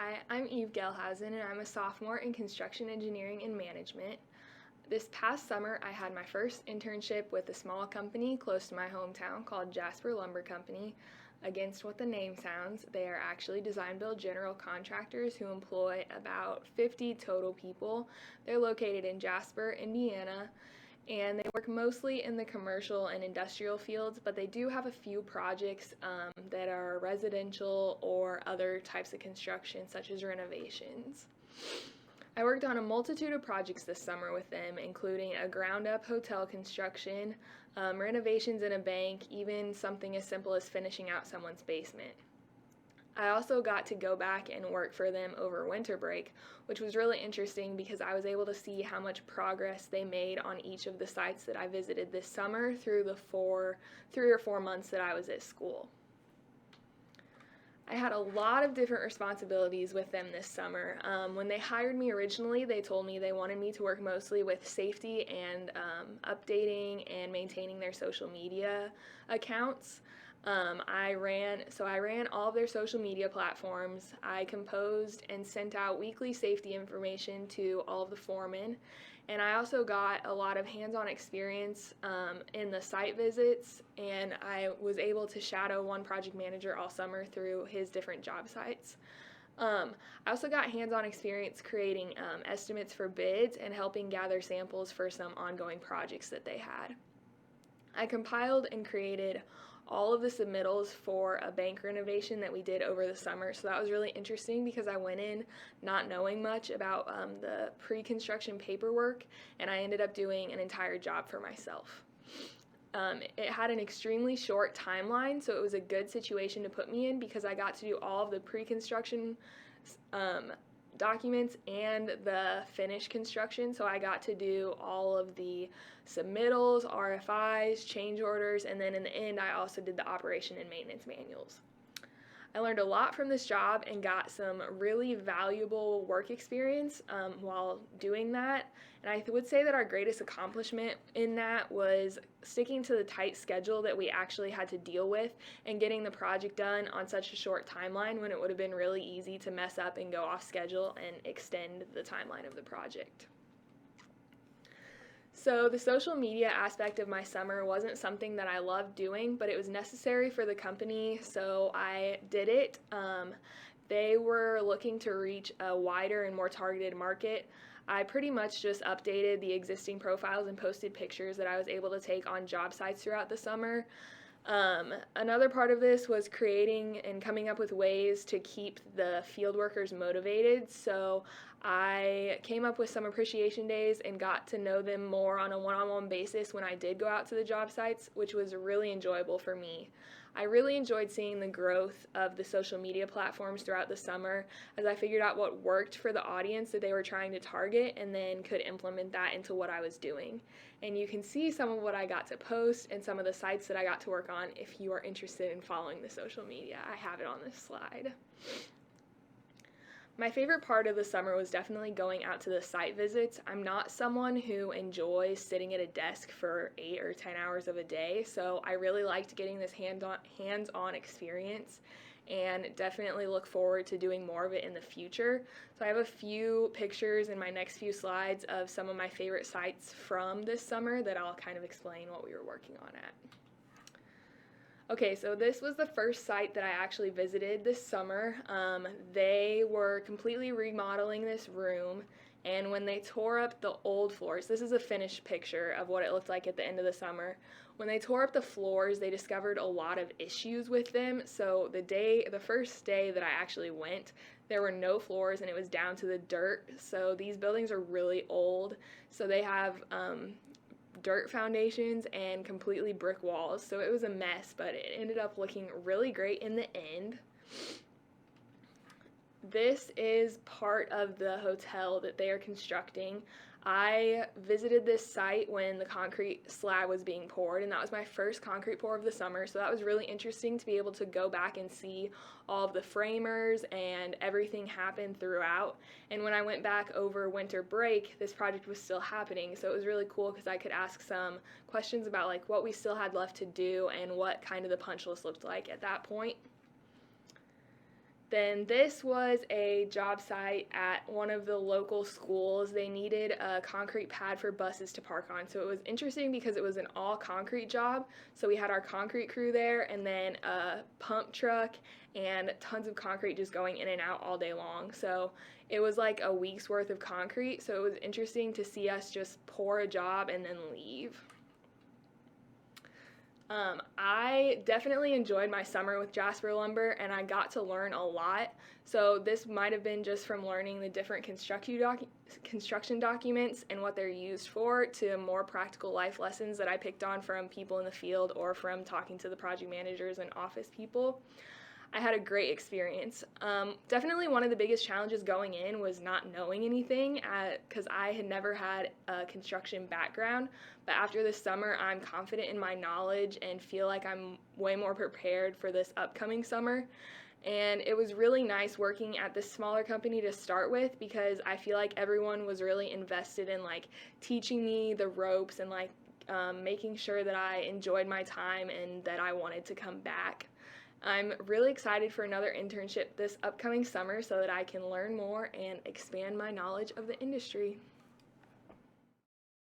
Hi, I'm Eve Gelhausen, and I'm a sophomore in construction engineering and management. This past summer, I had my first internship with a small company close to my hometown called Jasper Lumber Company. Against what the name sounds, they are actually design-build general contractors who employ about 50 total people. They're located in Jasper, Indiana, and they work mostly in the commercial and industrial fields, but they do have a few projects that are residential or other types of construction, such as renovations. I worked on a multitude of projects this summer with them, including a ground-up hotel construction, renovations in a bank, even something as simple as finishing out someone's basement. I also got to go back and work for them over winter break, which was really interesting because I was able to see how much progress they made on each of the sites that I visited this summer through the 3 or 4 months that I was at school. I had a lot of different responsibilities with them this summer. When they hired me originally, they told me they wanted me to work mostly with safety and updating and maintaining their social media accounts. I ran all of their social media platforms. I composed and sent out weekly safety information to all of the foremen, and I also got a lot of hands-on experience in the site visits, and I was able to shadow one project manager all summer through his different job sites. I also got hands-on experience creating estimates for bids and helping gather samples for some ongoing projects that they had. I compiled and created all of the submittals for a bank renovation that we did over the summer, so that was really interesting because I went in not knowing much about the pre-construction paperwork, and I ended up doing an entire job for myself. It had an extremely short timeline, so it was a good situation to put me in because I got to do all of the pre-construction documents and the finished construction, so I got to do all of the submittals, RFIs, change orders, and then in the end I also did the operation and maintenance manuals. I learned a lot from this job and got some really valuable work experience while doing that. And I would say that our greatest accomplishment in that was sticking to the tight schedule that we actually had to deal with and getting the project done on such a short timeline when it would have been really easy to mess up and go off schedule and extend the timeline of the project. So the social media aspect of my summer wasn't something that I loved doing, but it was necessary for the company, so I did it. They were looking to reach a wider and more targeted market. I pretty much just updated the existing profiles and posted pictures that I was able to take on job sites throughout the summer. Another part of this was creating and coming up with ways to keep the field workers motivated. So I came up with some appreciation days and got to know them more on a one-on-one basis when I did go out to the job sites, which was really enjoyable for me. I really enjoyed seeing the growth of the social media platforms throughout the summer as I figured out what worked for the audience that they were trying to target and then could implement that into what I was doing. And you can see some of what I got to post and some of the sites that I got to work on if you are interested in following the social media. I have it on this slide. My favorite part of the summer was definitely going out to the site visits. I'm not someone who enjoys sitting at a desk for 8 or 10 hours of a day, so I really liked getting this hands-on experience and definitely look forward to doing more of it in the future. So I have a few pictures in my next few slides of some of my favorite sites from this summer that I'll kind of explain what we were working on at. Okay, so this was the first site that I actually visited this summer. They were completely remodeling this room, and when they tore up the old floors, this is a finished picture of what it looked like at the end of the summer. When they tore up the floors, they discovered a lot of issues with them. So the first day that I actually went, there were no floors and it was down to the dirt. So these buildings are really old. So they have dirt foundations and completely brick walls, so it was a mess, but it ended up looking really great in the end. This is part of the hotel that they are constructing. I visited this site when the concrete slab was being poured, and that was my first concrete pour of the summer, so that was really interesting to be able to go back and see all of the framers and everything happen throughout. And when I went back over winter break, this project was still happening, so it was really cool because I could ask some questions about like what we still had left to do and what kind of the punch list looked like at that point. Then this was a job site at one of the local schools. They needed a concrete pad for buses to park on. So it was interesting because it was an all concrete job. So we had our concrete crew there and then a pump truck and tons of concrete just going in and out all day long. So it was like a week's worth of concrete. So it was interesting to see us just pour a job and then leave. I definitely enjoyed my summer with Jasper Lumber and I got to learn a lot. So this might have been just from learning the different construction documents and what they're used for to more practical life lessons that I picked on from people in the field or from talking to the project managers and office people. I had a great experience. Definitely one of the biggest challenges going in was not knowing anything because I had never had a construction background. But after this summer, I'm confident in my knowledge and feel like I'm way more prepared for this upcoming summer. And it was really nice working at this smaller company to start with because I feel like everyone was really invested in like teaching me the ropes and like making sure that I enjoyed my time and that I wanted to come back. I'm really excited for another internship this upcoming summer so that I can learn more and expand my knowledge of the industry.